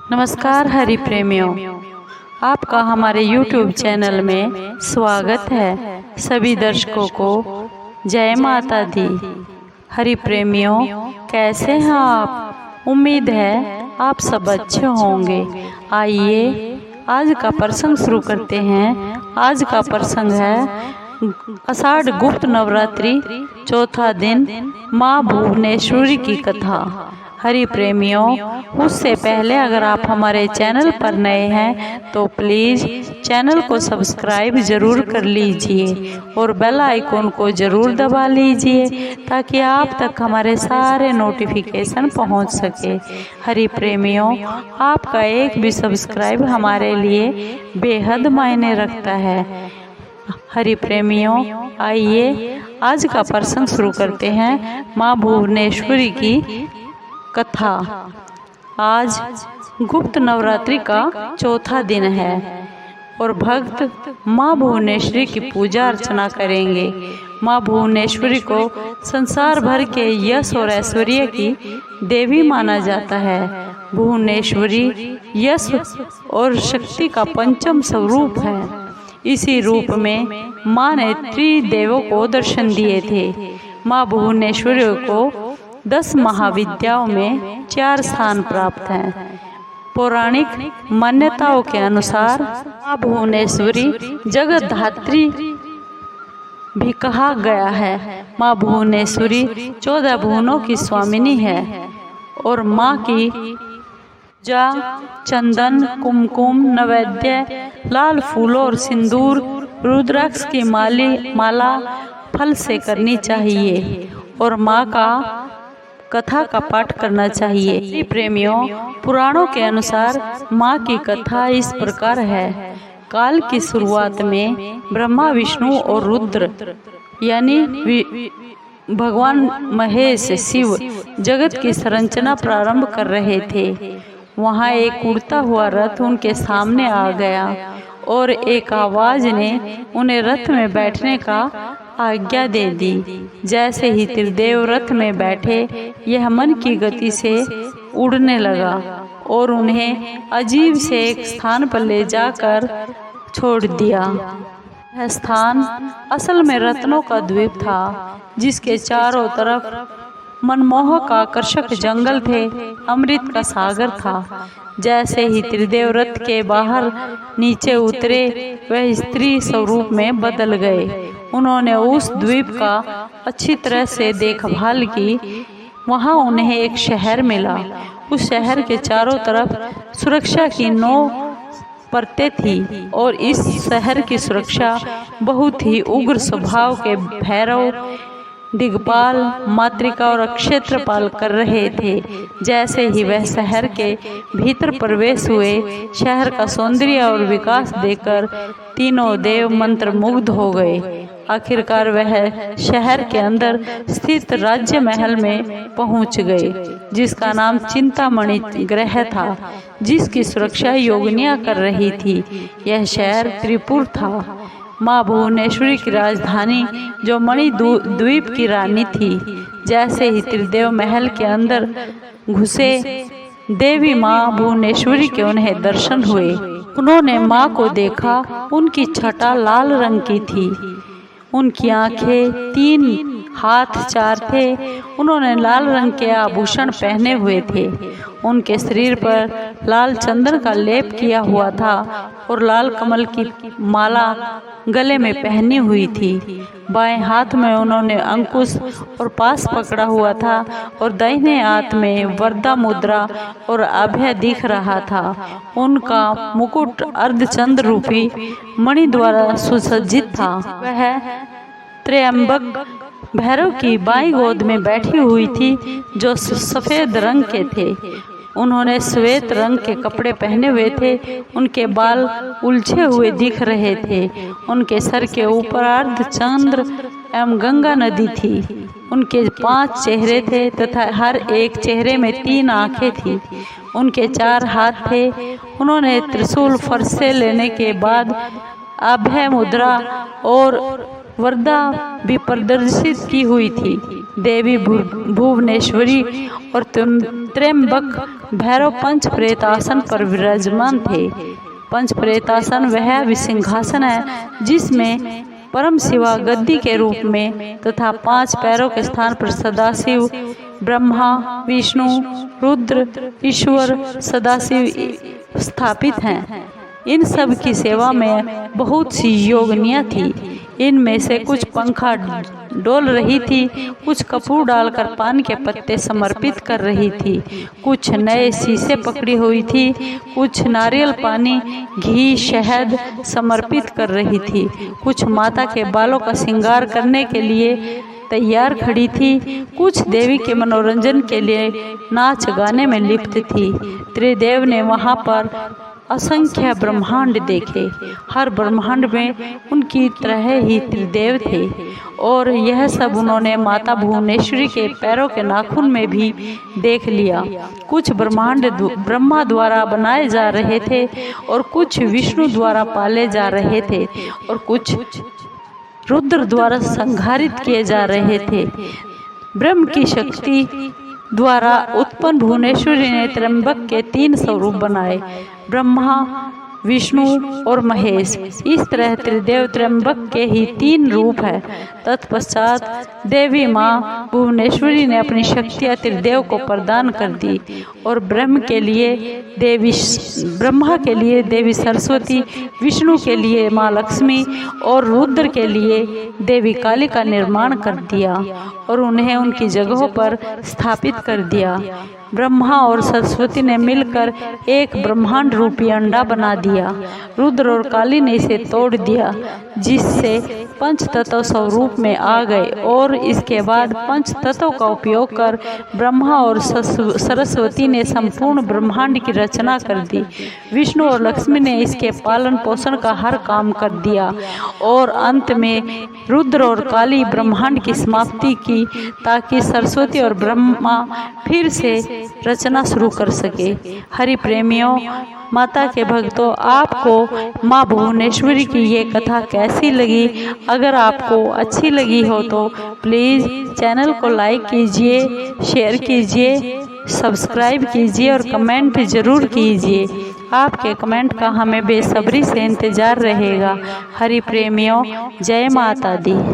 नमस्कार हरि प्रेमियों, आपका हमारे YouTube चैनल में स्वागत है। सभी दर्शकों को जय माता दी। हरि प्रेमियों, कैसे हैं आप? उम्मीद है आप सब अच्छे होंगे। आइए आज का प्रसंग शुरू करते हैं। आज का प्रसंग है आषाढ़ गुप्त नवरात्रि चौथा दिन, माँ भुवनेश्वरी की कथा। हरि प्रेमियों, उससे पहले अगर आप हमारे चैनल पर नए हैं तो प्लीज़ चैनल को सब्सक्राइब ज़रूर कर लीजिए और बेल आइकॉन को ज़रूर दबा लीजिए ताकि आप तक हमारे सारे नोटिफिकेशन पहुंच सके। हरि प्रेमियों, आपका एक भी सब्सक्राइब हमारे लिए बेहद मायने रखता है। हरि प्रेमियों, आइए आज का प्रसंग शुरू करते हैं। माँ भुवनेश्वरी की कथा। आज गुप्त नवरात्रि का चौथा दिन है और भक्त माँ भुवनेश्वरी की पूजा अर्चना करेंगे। माँ भुवनेश्वरी को संसार भर के यश और ऐश्वर्य की देवी माना जाता है। भुवनेश्वरी यश और शक्ति का पंचम स्वरूप है। इसी रूप में माँ ने त्रिदेवों को दर्शन दिए थे। माँ भुवनेश्वरी को 10 महाविद्याओं में 4 स्थान प्राप्त हैं। पौराणिक मान्यताओं के अनुसार माँ भुवनेश्वरी जगद्धात्री भी कहा गया है। माँ भुवनेश्वरी 14 भुवनों की स्वामिनी है और माँ की पूजा चंदन, कुमकुम, नैवेद्य, लाल फूलों और सिंदूर, रुद्राक्ष की माला फल से करनी चाहिए और माँ का कथा का पाठ करना चाहिए। प्रेमियों, पुराणों के अनुसार माँ की कथा इस प्रकार है। काल की शुरुआत में ब्रह्मा, विष्णु और रुद्र यानी भगवान महेश शिव जगत की संरचना प्रारंभ कर रहे थे। वहाँ एक उड़ता हुआ रथ उनके सामने आ गया और एक आवाज ने उन्हें रथ में बैठने का आज्ञा दे दी। जैसे ही त्रिदेव रथ में बैठे, यह मन की गति से उड़ने लगा और उन्हें अजीब से एक स्थान पर ले जाकर छोड़ दिया। यह स्थान असल में रत्नों का द्वीप था, जिसके चारों तरफ मनमोहक आकर्षक जंगल थे, अमृत का सागर था। जैसे ही त्रिदेव रथ के बाहर नीचे उतरे, वह स्त्री स्वरूप में बदल गए। उन्होंने उस द्वीप का अच्छी तरह से देखभाल की। वहां उन्हें एक शहर मिला। उस शहर के चारों तरफ सुरक्षा की 9 परतें थी और इस शहर की सुरक्षा बहुत ही उग्र स्वभाव के भैरव, दिग्पाल, मातृका और क्षेत्रपाल कर रहे थे। जैसे ही वह शहर के भीतर प्रवेश हुए, शहर का सौंदर्य और विकास देखकर तीनों देव मंत्र मुग्ध हो गए। आखिरकार वह शहर के अंदर स्थित राज्य महल में पहुंच गए, जिसका नाम चिंतामणि ग्रह था, जिसकी सुरक्षा योगिनियां कर रही थी। यह शहर त्रिपुर था। माँ भुवनेश्वरी की राजधानी जो मणि द्वीप की रानी थी। जैसे ही त्रिदेव महल के अंदर घुसे, देवी माँ भुवनेश्वरी के उन्हें दर्शन हुए। उन्होंने माँ को देखा। उनकी छटा लाल रंग की थी। उनकी आंखें 3, हाथ 4 थे। उन्होंने लाल रंग के आभूषण पहने हुए थे। उनके शरीर पर लाल चंदन का लेप किया हुआ था और लाल कमल की माला गले में पहनी हुई थी। बाएं हाथ में उन्होंने अंकुश और पास पकड़ा हुआ था और दाहिने हाथ में वरदा मुद्रा और अभय दिख रहा था। उनका मुकुट अर्धचंद्र रूपी मणि द्वारा सुसज्जित था। वह त्रयंबक भैरव की बाईं गोद में बैठी हुई थी, जो सफेद रंग के थे। उन्होंने श्वेत रंग के कपड़े पहने हुए थे। उनके बाल उलझे हुए दिख रहे थे। उनके सर के ऊपर अर्धचंद्र एवं गंगा नदी थी। उनके 5 चेहरे थे तथा हर एक चेहरे में 3 आंखें थी। उनके 4 हाथ थे। उन्होंने त्रिशूल फर्श से लेने के बाद अभय मुद्रा और वरदा भी प्रदर्शित की हुई थी। देवी भुवनेश्वरी और त्र्यंबक भैरव पंच प्रेतासन पर विराजमान थे। पंच प्रेतासन वह विसिंहासन है जिसमें परम शिवा गद्दी के रूप में तथा 5 पैरों के स्थान पर सदाशिव, ब्रह्मा, विष्णु, रुद्र, ईश्वर, सदाशिव स्थापित हैं। इन सब की सेवा में बहुत सी योगनियाँ थी। इनमें से कुछ पंखा डोल रही थी, कुछ कपूर डालकर पान के पत्ते समर्पित कर रही थी, कुछ नए शीशे पकड़ी हुई थी, कुछ नारियल पानी, घी, शहद समर्पित कर रही थी, कुछ माता के बालों का श्रृंगार करने के लिए तैयार खड़ी थी, कुछ देवी के मनोरंजन के लिए नाच गाने में लिप्त थी। त्रिदेव ने वहाँ पर असंख्य ब्रह्मांड देखे। हर ब्रह्मांड में उनकी तरह ही त्रिदेव थे और यह सब उन्होंने माता भुवनेश्वरी के पैरों के नाखून में भी देख लिया। कुछ ब्रह्मांड ब्रह्मा द्वारा बनाए जा रहे थे और कुछ विष्णु द्वारा पाले जा रहे थे और कुछ रुद्र द्वारा संहारित किए जा रहे थे। ब्रह्म की शक्ति द्वारा उत्पन्न भुवनेश्वरी ने त्र्यंबक के 3 स्वरूप बनाए, ब्रह्मा, विष्णु और महेश। इस तरह त्रिदेव त्र्यंबक के ही 3 रूप है। तत्पश्चात देवी माँ भुवनेश्वरी ने अपनी शक्तियाँ त्रिदेव को प्रदान कर दी और ब्रह्मा के लिए देवी सरस्वती, विष्णु के लिए माँ लक्ष्मी और रुद्र के लिए देवी काली का निर्माण कर दिया और उन्हें उनकी जगहों पर स्थापित कर दिया। ब्रह्मा और सरस्वती ने मिलकर एक ब्रह्मांड रूपी अंडा बना दिया। रुद्र और काली ने इसे तोड़ दिया जिससे पंच तत्व स्वरूप में आ गए और इसके बाद पंच तत्वों का उपयोग कर ब्रह्मा और सरस्वती ने संपूर्ण ब्रह्मांड की रचना कर दी। विष्णु और लक्ष्मी ने इसके पालन पोषण का हर काम कर दिया और अंत में रुद्र और काली ब्रह्मांड की समाप्ति की ताकि सरस्वती और ब्रह्मा फिर से रचना शुरू कर सके। हरि प्रेमियों, माता के भक्तों, आपको माँ भुवनेश्वरी की ये कथा कैसी लगी? अगर आपको अच्छी लगी हो तो प्लीज़ चैनल को लाइक कीजिए, शेयर कीजिए, सब्सक्राइब कीजिए और कमेंट ज़रूर कीजिए। आपके कमेंट का हमें बेसब्री से इंतज़ार रहेगा। हरि प्रेमियों, जय माता दी।